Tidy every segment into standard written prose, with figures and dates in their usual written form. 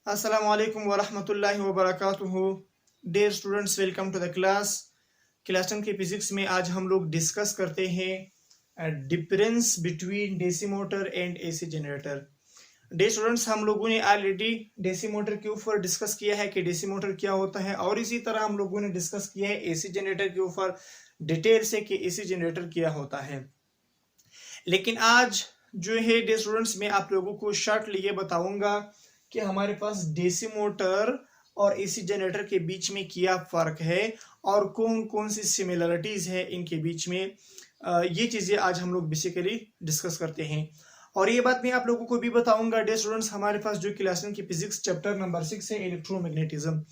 Assalamu alaikum wa rahmatullahi wa barakatuhu. Dear students, welcome to the class. Class 10 के physics में आज हम लोग डिस्कस करते हैं difference between DC motor and AC generator. Day students, हम लोगों ने ऑलरेडी डीसी मोटर के ऊपर डिस्कस किया है कि डीसी मोटर क्या होता है, और इसी तरह हम लोगों ने डिस्कस किया है एसी जनरेटर के ऊपर डिटेल से कि एसी जनरेटर क्या होता है. लेकिन आज जो है डे स्टूडेंट्स, मैं आप लोगों को शॉर्टली ये बताऊंगा कि हमारे पास डीसी मोटर और एसी जनरेटर के बीच में क्या फर्क है और कौन कौन सी सिमिलरिटीज है इनके बीच में. ये चीजें आज हम लोग बेसिकली डिस्कस करते हैं. और ये बात मैं आप लोगों को भी बताऊंगा डे स्टूडेंट्स, हमारे पास जो क्लास की फिजिक्स चैप्टर नंबर 6 है इलेक्ट्रोमैग्नेटिज्म,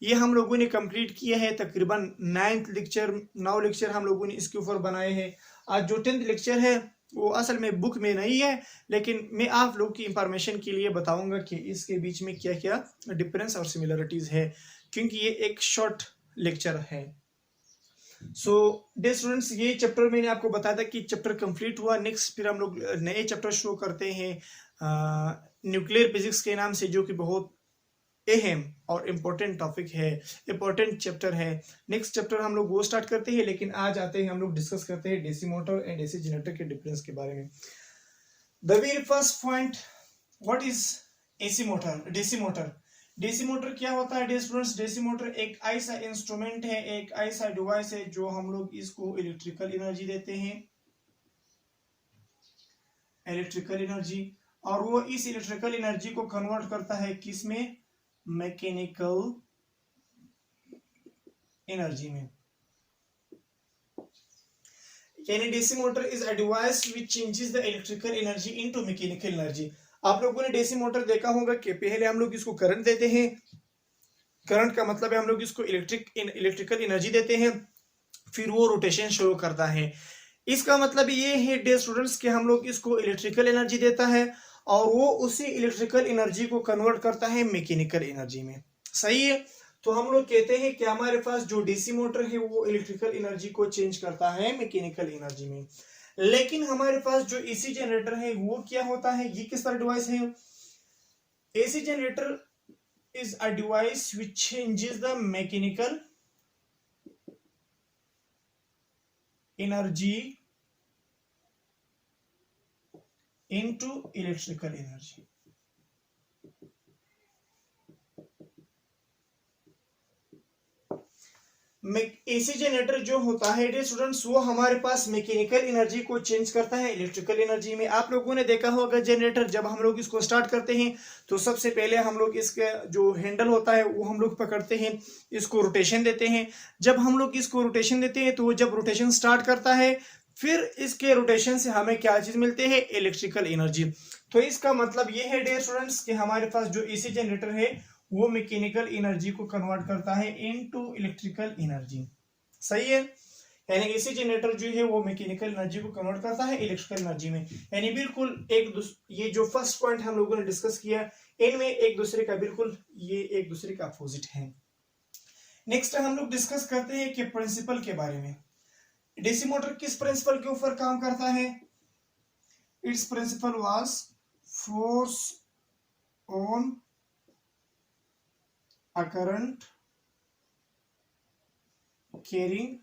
ये हम लोगों ने कंप्लीट किया है. तकरीबन 9 लेक्चर हम लोगों ने इसके ऊपर बनाए हैं. आज जो 10th लेक्चर है वो असल में बुक में नहीं है, लेकिन मैं आप लोग की इंफॉर्मेशन के लिए बताऊंगा कि इसके बीच में क्या क्या डिफरेंस और सिमिलरिटीज है, क्योंकि ये एक शॉर्ट लेक्चर है. सो डे स्टूडेंट्स, ये चैप्टर मैंने आपको बताया था कि चैप्टर कंप्लीट हुआ. नेक्स्ट फिर हम लोग नए चैप्टर शुरू करते हैं न्यूक्लियर फिजिक्स के नाम से, जो कि बहुत अहम और इम्पोर्टेंट टॉपिक है, इम्पोर्टेंट चैप्टर है. नेक्स्ट चैप्टर हम लोग वो स्टार्ट करते हैं, लेकिन आज आते हैं हम लोग डिस्कस करते हैं DC motor and AC generator के डिफरेंस के बारे में. The very first point, what is AC motor, DC motor. DC motor क्या होता है डे स्टूडेंट्स? डीसी मोटर एक ऐसा इंस्ट्रूमेंट है, एक ऐसा डिवाइस है जो हम लोग इसको इलेक्ट्रिकल एनर्जी देते हैं, इलेक्ट्रिकल एनर्जी, और वो इस इलेक्ट्रिकल एनर्जी को कन्वर्ट करता है किस में? मैकेनिकल एनर्जी में. यानी DC motor is a device which changes the electrical energy into mechanical energy. आप लोगों ने डीसी मोटर देखा होगा कि पहले हम लोग इसको करंट देते हैं. करंट का मतलब है हम लोग इसको इलेक्ट्रिकल एनर्जी देते हैं, फिर वो रोटेशन शुरू करता है. इसका मतलब ये है डे स्टूडेंट्स कि हम लोग इसको इलेक्ट्रिकल एनर्जी देता है और वो उसी इलेक्ट्रिकल एनर्जी को कन्वर्ट करता है मैकेनिकल एनर्जी में. सही है. तो हम लोग कहते हैं कि हमारे पास जो डीसी मोटर है वो इलेक्ट्रिकल एनर्जी को चेंज करता है मैकेनिकल एनर्जी में. लेकिन हमारे पास जो एसी जनरेटर है वो क्या होता है? ये किस तरह डिवाइस है? AC generator is a device which changes the mechanical energy into electrical energy. AC generator जो होता है डे स्टूडेंट्स, वो हमारे पास मैकेनिकल एनर्जी को चेंज करता है इलेक्ट्रिकल एनर्जी में. आप लोगों ने देखा होगा जनरेटर, जब हम लोग इसको स्टार्ट करते हैं तो सबसे पहले हम लोग इसका जो हैंडल होता है वो हम लोग पकड़ते हैं, इसको रोटेशन देते हैं. जब हम लोग इसको रोटेशन देते हैं तो जब रोटेशन स्टार्ट करता है, फिर इसके रोटेशन से हमें क्या चीज मिलती है? Electrical energy. तो इसका मतलब ये है डियर स्टूडेंट्स कि हमारे पास जो एसी जनरेटर है वो मैकेनिकल एनर्जी को कन्वर्ट करता है इनटू इलेक्ट्रिकल एनर्जी. सही है. यानी एसी जनरेटर जो है वो मैकेनिकल एनर्जी को कन्वर्ट करता है इलेक्ट्रिकल एनर्जी में. यानी बिल्कुल ये जो फर्स्ट पॉइंट हम लोगों ने डिस्कस किया, इनमें एक दूसरे का बिल्कुल ये एक दूसरे का अपोजिट है. नेक्स्ट हम लोग डिस्कस करते हैं कि प्रिंसिपल के बारे में. डीसी मोटर किस प्रिंसिपल के ऊपर काम करता है? It's principle was force on a current carrying,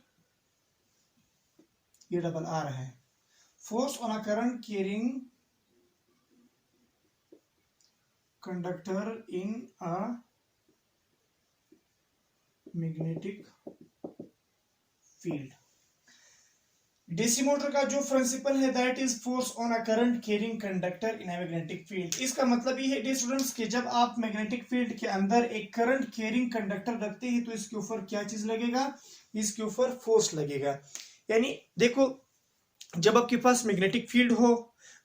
ये डबल आर है, force on a current carrying conductor in a magnetic field. DC motor का जो प्रिंसिपल है that is force on a current carrying conductor in a magnetic field. इसका मतलब ये है D students कि जब आप मैग्नेटिक फील्ड के अंदर एक करंट कैरिंग कंडक्टर रखते हैं तो इसके ऊपर क्या चीज लगेगा? इसके ऊपर फोर्स लगेगा. यानी देखो, जब आपके पास मैग्नेटिक फील्ड हो,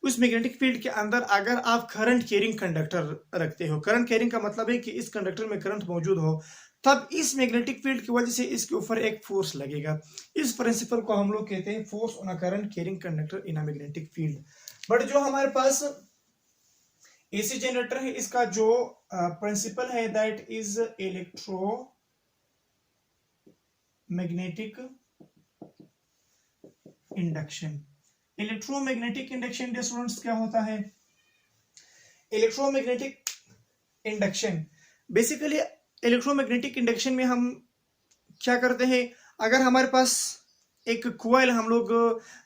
उस मैग्नेटिक फील्ड के अंदर अगर आप करंट कैरिंग कंडक्टर रखते हो, करंट कैरिंग का मतलब है कि इस कंडक्टर में करंट मौजूद हो, तब इस मैग्नेटिक फील्ड की वजह से इसके ऊपर एक फोर्स लगेगा. इस प्रिंसिपल को हम लोग कहते हैं force on a current carrying conductor in a magnetic field. But जो हमारे पास एसी जनरेटर है, इसका जो प्रिंसिपल है that is electro magnetic induction. Electromagnetic induction students क्या होता है? Electromagnetic induction basically electromagnetic induction में हम क्या करते हैं, अगर हमारे पास एक कॉइल हम लोग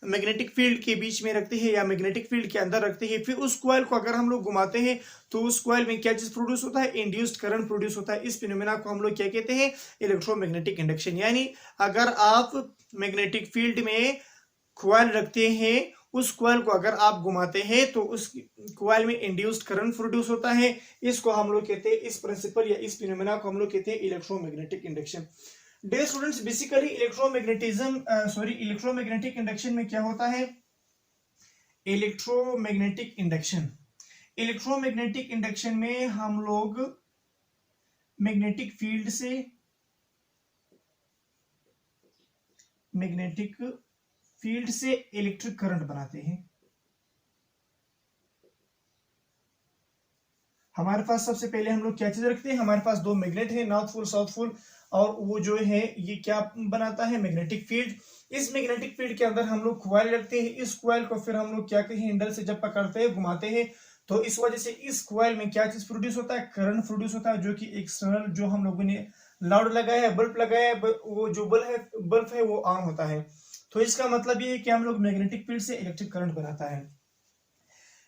मैग्नेटिक फील्ड के बीच में रखते हैं या मैग्नेटिक फील्ड के अंदर रखते हैं, फिर उस कॉइल को अगर हम लोग घुमाते हैं तो उस कॉइल में क्या चीज प्रोड्यूस होता है, इंड्यूस्ड करंट प्रोड्यूस होता है। इस फिनोमेना को हम लोग क्या कहते हैं, इलेक्ट्रोमैग्नेटिक इंडक्शन। यानी अगर आप मैग्नेटिक फील्ड में कॉइल रखते हैं, उस कॉइल को अगर आप घुमाते हैं तो उस कॉइल में इंड्यूस्ड करंट प्रोड्यूस होता है। इसको हम लोग कहते हैं, इस प्रिंसिपल या इस फिनोमेना को हम लोग कहते हैं electromagnetic induction. Dear students, basically electromagnetic induction में क्या होता है, इलेक्ट्रोमैग्नेटिक इंडक्शन में हम लोग मैग्नेटिक फील्ड से इलेक्ट्रिक करंट बनाते हैं। हमारे पास सबसे पहले हम लोग क्या चीज रखते हैं, हमारे पास दो मैग्नेट है, नॉर्थ पोल साउथ पोल, और वो जो है ये क्या बनाता है, मैग्नेटिक फील्ड। इस मैग्नेटिक फील्ड के अंदर हम लोग कॉइल रखते हैं। इस कॉइल को फिर हम लोग क्या कहते हैं, हैंडल से जब पकड़ते हैं, घुमाते हैं, तो इस वजह से इस कॉइल में क्या चीज प्रोड्यूस होता है, करंट प्रोड्यूस होता है, जो कि एक्सटर्नल जो हम लोगों ने लाउड लगाया है, बल्ब लगाया है, वो जो बल्ब है वो ऑन होता है। तो इसका मतलब ये है कि हम लोग मैग्नेटिक फील्ड से इलेक्ट्रिक करंट बनाता है।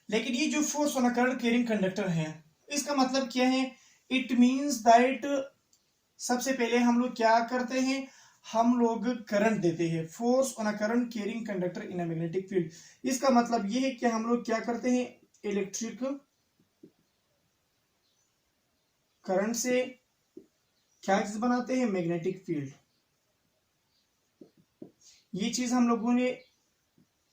लेकिन ये जो force on current carrying conductor है, इसका मतलब क्या है, इट मींस दैट सबसे पहले हम लोग क्या करते हैं, हम लोग करंट देते हैं, force on a current carrying conductor in a magnetic field. इसका मतलब ये है कि हम लोग क्या करते हैं, इलेक्ट्रिक करंट से क्या चीज बनाते हैं, मैग्नेटिक फील्ड। ये चीज हम लोगों ने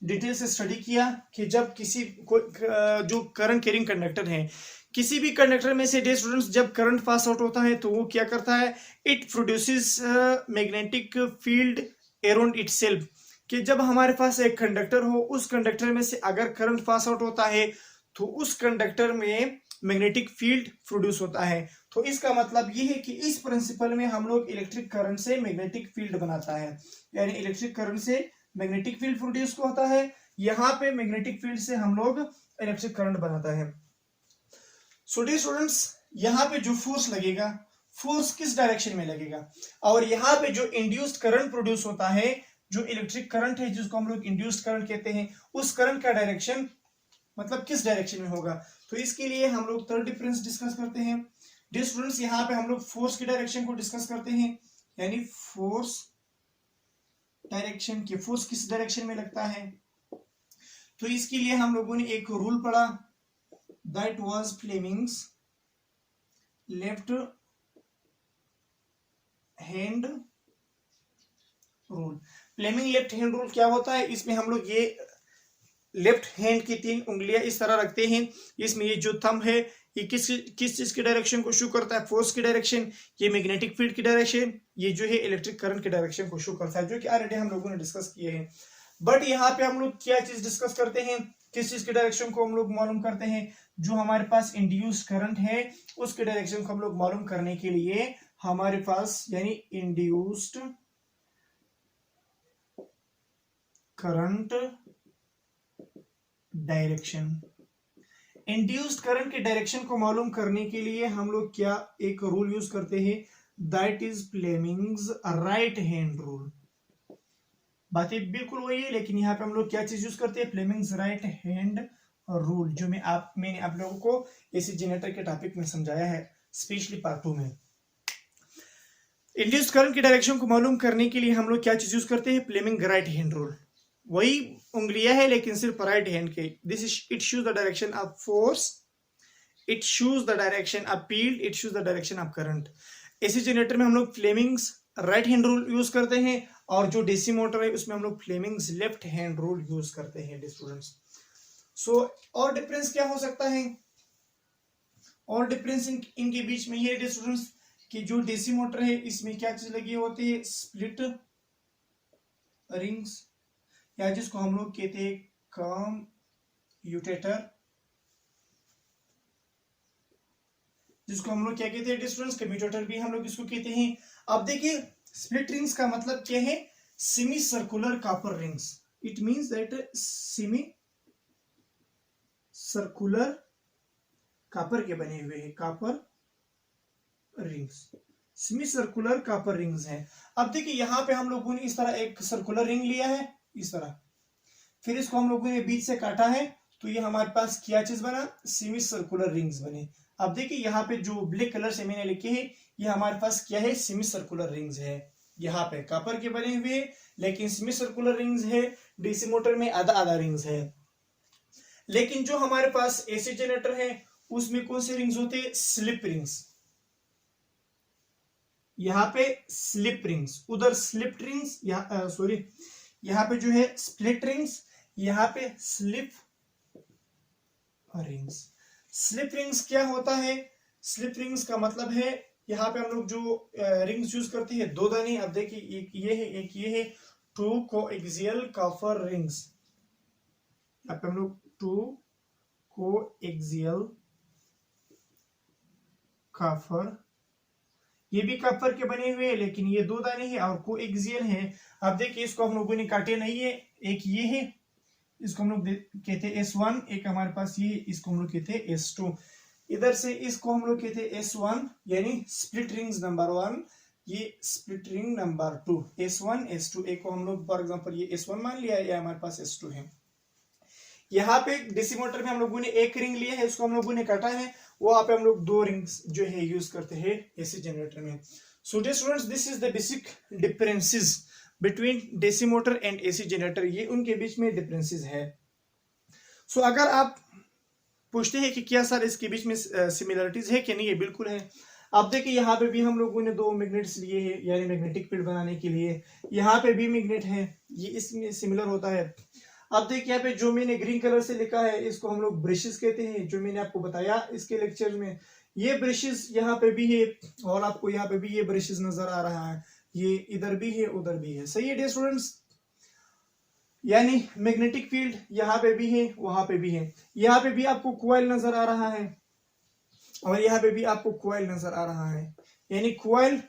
डिटेल से स्टडी किया कि जब किसी जो करंट कैरिंग कंडक्टर है, किसी भी कंडक्टर में से, डे स्टूडेंट्स, जब करंट पास आउट होता है तो वो क्या करता है, it produces magnetic field around itself. कि जब हमारे पास एक कंडक्टर हो, उस कंडक्टर में से अगर करंट पास आउट होता है तो उस कंडक्टर में मैग्नेटिक फील्ड प्रोड्यूस होता है। तो इसका मतलब ये है कि इस प्रिंसिपल में हम लोग इलेक्ट्रिक करंट से मैग्नेटिक फील्ड बनाता है, यानी इलेक्ट्रिक करंट से मैग्नेटिक फील्ड प्रोड्यूस होता है। यहाँ पे मैग्नेटिक फील्ड से हम लोग इलेक्ट्रिक करंट बनाता है। सो डियर स्टूडेंट्स, यहाँ पे जो फोर्स लगेगा, फोर्स किस डायरेक्शन में लगेगा, और यहाँ पे जो इंड्यूस्ड करंट प्रोड्यूस होता है, जो इलेक्ट्रिक करंट है जिसको हम लोग इंड्यूस्ड करंट कहते हैं, उस करंट का डायरेक्शन मतलब किस डायरेक्शन में होगा। तो इसके लिए हम लोग थर्ड डिफरेंस डिस्कस करते हैं। डियर स्टूडेंट्स, यहाँ पे हम लोग फोर्स की डायरेक्शन को डिस्कस करते हैं, यानी फोर्स डायरेक्शन की, फोर्स किस डायरेक्शन में लगता है। तो इसके लिए हम लोगों ने एक रूल पढ़ा, that was Fleming's left hand rule. Fleming left hand rule क्या होता है, इसमें हम लोग ये लेफ्ट हैंड की तीन उंगलियां इस तरह रखते हैं, इसमें ये जो थंब है ये किस चीज की डायरेक्शन को शो करता है, फोर्स की डायरेक्शन, ये मैग्नेटिक फील्ड की डायरेक्शन, ये जो है इलेक्ट्रिक करंट की डायरेक्शन को शो करता है, जो कि ऑलरेडी हम लोगों ने डिस्कस किए हैं। बट यहाँ पे हम लोग क्या चीज डिस्कस करते हैं, किस चीज की डायरेक्शन को हम लोग मालूम करते हैं, जो हमारे पास इंड्यूस्ड करंट है उसके डायरेक्शन को हम लोग मालूम करने के लिए हमारे पास, यानी induced current direction, induced current के डायरेक्शन को मालूम करने के लिए हम लोग क्या एक रूल यूज करते हैं, that is Fleming's right hand rule. बातें बिल्कुल वही है, लेकिन यहाँ पे हम लोग क्या चीज यूज करते हैं, फ्लेमिंग्स राइट हैंड रूल, जो मैंने आप लोगों को एसी जनरेटर के टॉपिक में समझाया है, स्पेशली पार्ट 2 में। इंड्यूस्ड करंट की डायरेक्शन को मालूम करने के लिए हम लोग क्या चीज यूज करते हैं, फ्लेमिंग राइट हैंड रूल। वही उंगलियां है लेकिन सिर्फ राइट हैंड के। This is it shows the direction of force, it shows the direction of field, it shows the direction of current. AC generator में हम लोग Fleming's right hand rule use करते हैं, और जो डीसी मोटर है उसमें हम लोग Fleming's left hand rule use करते हैं स्टूडेंट्स। सो और डिफरेंस क्या हो सकता है, और डिफरेंस इनके बीच में ये स्टूडेंट्स कि जो डीसी मोटर है इसमें क्या चीज लगी होती है, स्प्लिट रिंग्स, या जिसको हम लोग कहते हैं कम्यूटेटर, जिसको हम लोग क्या कहते हैं स्टूडेंट्स, कम्यूटेटर भी हम लोग इसको कहते हैं। अब देखिए स्प्लिट रिंग्स का मतलब क्या है, semi circular copper rings, it means that semi circular copper के बने हुए हैं, copper rings, semi circular copper rings है। अब देखिए यहाँ पे हम लोगों ने इस तरह एक सर्कुलर रिंग लिया है इस तरह, फिर इसको हम लोगों ने बीच से काटा है, तो ये हमारे पास क्या चीज बना, सेमी सर्कुलर रिंग्स बने। अब देखिए यहाँ पे जो ब्लैक कलर से मैंने लिखे हैं ये हमारे पास क्या है, सेमी सर्कुलर रिंग्स है। यहाँ पे कॉपर के बने हुए लेकिन सेमी सर्कुलर रिंग्स है, डीसी मोटर में आधा आधा रिंग्स है। लेकिन जो हमारे पास एसी जनरेटर है उसमें कौन से रिंग्स होते हैं, स्लिप रिंग्स। यहाँ पे स्लिप रिंग्स, उधर स्लिप रिंग्स, यहाँ सॉरी यहाँ पे जो है स्प्लिट रिंग्स, यहाँ pay slip rings. Slip rings क्या होता है, स्लिप रिंग्स का मतलब है यहाँ पे हम लोग जो रिंग्स यूज करते हैं दो दाने। अब देखिए एक ये है एक ये है, टू कोएक्सियल कॉपर रिंग्स। यहाँ पे हम लोग टू कोएक्सियल कॉपर, ये भी कॉपर के बने हुए हैं लेकिन ये दो दाने हैं और कोएक्सियल है। अब देखिए इसको हम लोगों ने काटे नहीं है, एक ये है इसको हम लोग कहते हैं S1, एक हमारे पास ये इसको हम लोग कहते हैं S2। इधर से इसको हम लोग कहते हैं S1 यानी स्प्लिट रिंग्स नंबर 1, ये split ring number 2, S1 S2। एक को हम लोग फॉर एग्जांपल ये S1 मान लिया, ये हमारे पास S2 है। यहाँ पे डीसी मोटर में हम लोगों ने एक रिंग लिया है, इसको हम लोगों ने काटा है, वहां पे हम लोग दो रिंग्स जो है यूज करते हैं एसी जनरेटर में। So dear students, this is the basic differences between DC motor and AC generator, ये उनके बीच में डिफरेंसेस है। सो अगर आप पूछते हैं कि क्या सर इसके बीच में सिमिलरिटीज है कि नहीं, ये बिल्कुल है। अब देखिए यहाँ पे भी हम लोगों ने दो मैग्नेट्स लिए हैं यानी मैग्नेटिक फील्ड बनाने के लिए, यहाँ पे भी मैग्नेट है, ये इसमें सिमिलर होता है। अब देखिए यहाँ पे जो मैंने ग्रीन कलर से लिखा है इसको हम लोग ब्रशेस कहते हैं, जो मैंने आपको बताया इसके लेक्चर में। ये ब्रशेस यहाँ पे भी है और आपको यहाँ पे भी ये ब्रशेस नजर आ रहा है, ये इधर भी है उधर भी है, सही है डियर स्टूडेंट्स। यानी मैग्नेटिक फील्ड यहाँ पे भी है वहां पे भी है, यहाँ पे भी आपको कॉइल नजर आ रहा है और यहाँ पे भी आपको कॉइल नजर आ रहा है, यानी कॉइल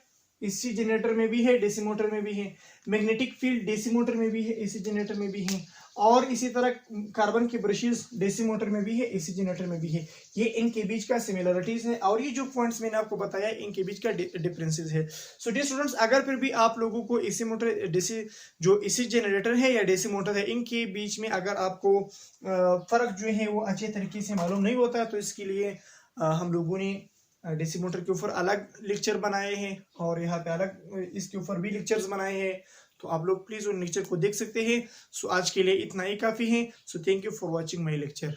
एसी जनरेटर में भी है डीसी मोटर में भी है, मैग्नेटिक फील्ड डीसी मोटर में भी है एसी जनरेटर में भी है, और इसी तरह कार्बन के ब्रशेस डीसी मोटर में भी है एसी जनरेटर में भी है। ये इनके बीच का सिमिलरिटीज है और ये जो पॉइंट्स मैंने आपको बताया इनके बीच का डिफरेंसेस है। सो डियर स्टूडेंट्स, अगर फिर भी आप लोगों को एसी मोटर डीसी जो एसी जनरेटर है या डीसी मोटर है इनके बीच में अगर आपको फर्क जो है वो अच्छे तरीके से मालूम नहीं होता, तो इसके लिए हम लोगों ने डीसी मोटर के ऊपर अलग लेक्चर बनाए हैं और यहाँ पे अलग इसके ऊपर भी लेक्चर्स बनाए हैं, तो आप लोग प्लीज उन लेक्चर को देख सकते हैं। सो आज के लिए इतना ही काफी है। So thank you for watching my lecture.